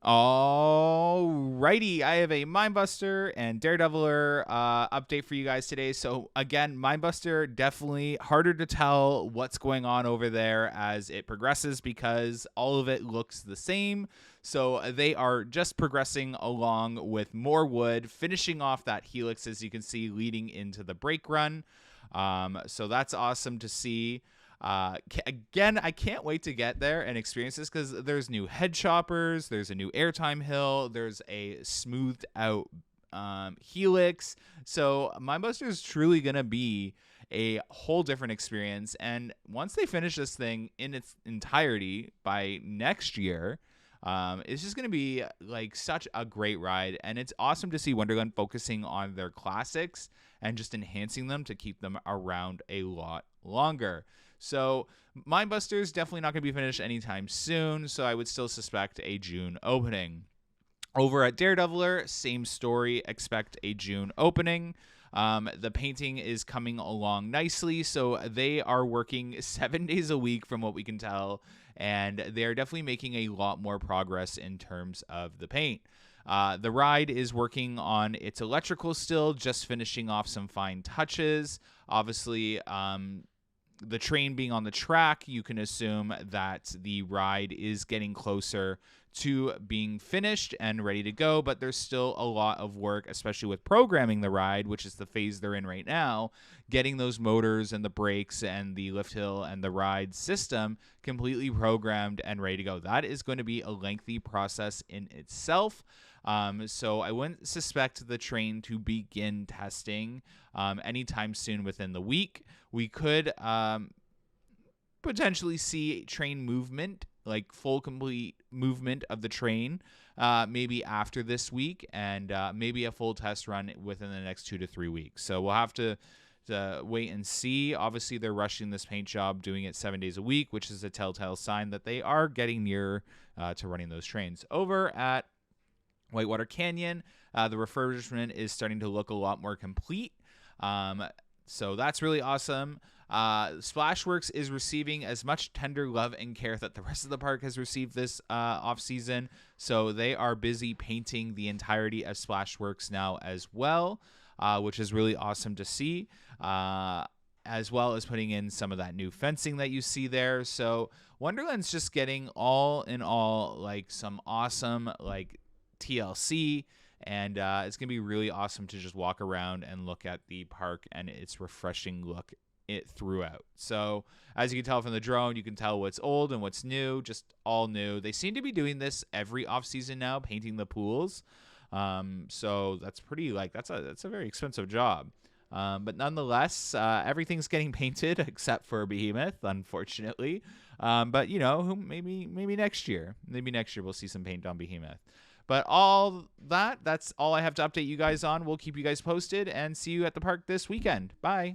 Alrighty, I have a MineBuster and Daredeviler update for you guys today. So again, MineBuster definitely harder to tell what's going on over there as it progresses because all of it looks the same. So they are just progressing along with more wood, finishing off that helix as you can see leading into the break run. So that's awesome to see. Again, I can't wait to get there and experience this because there's new head choppers, there's a new airtime hill, there's a smoothed out helix. So MineBuster is truly gonna be a whole different experience. And once they finish this thing in its entirety by next year, it's just going to be like such a great ride. And it's awesome to see Wonderland focusing on their classics and just enhancing them to keep them around a lot longer. So MineBuster is definitely not going to be finished anytime soon, so I would still suspect a June opening. Over at Daredeviler, same story, expect a June opening. The painting is coming along nicely, so they are working 7 days a week from what we can tell, and they are definitely making a lot more progress in terms of the paint. The ride is working on its electrical still, just finishing off some fine touches. Obviously, the train being on the track, you can assume that the ride is getting closer to being finished and ready to go, but there's still a lot of work, especially with programming the ride, which is the phase they're in right now, getting those motors and the brakes and the lift hill and the ride system completely programmed and ready to go. That is going to be a lengthy process in itself. So I wouldn't suspect the train to begin testing anytime soon within the week. We could potentially see train movement, like full complete movement of the train, maybe after this week, and maybe a full test run within the next 2 to 3 weeks. So we'll have to wait and see. Obviously, they're rushing this paint job, doing it 7 days a week, which is a telltale sign that they are getting near to running those trains. Over at Whitewater Canyon, the refurbishment is starting to look a lot more complete. So that's really awesome. Splashworks is receiving as much tender love and care that the rest of the park has received this off season. So they are busy painting the entirety of Splashworks now as well, which is really awesome to see. As well as putting in some of that new fencing that you see there. So Wonderland's just getting all in all like some awesome like TLC, and it's gonna be really awesome to just walk around and look at the park and its refreshing look it throughout. So as you can tell from the drone, you can tell what's old and what's new, just all new. They seem to be doing this every off season now, painting the pools. So that's pretty like that's a very expensive job. But nonetheless, everything's getting painted except for Behemoth, unfortunately. But you know, maybe next year, we'll see some paint on Behemoth. But that's all I have to update you guys on. We'll keep you guys posted and see you at the park this weekend. Bye.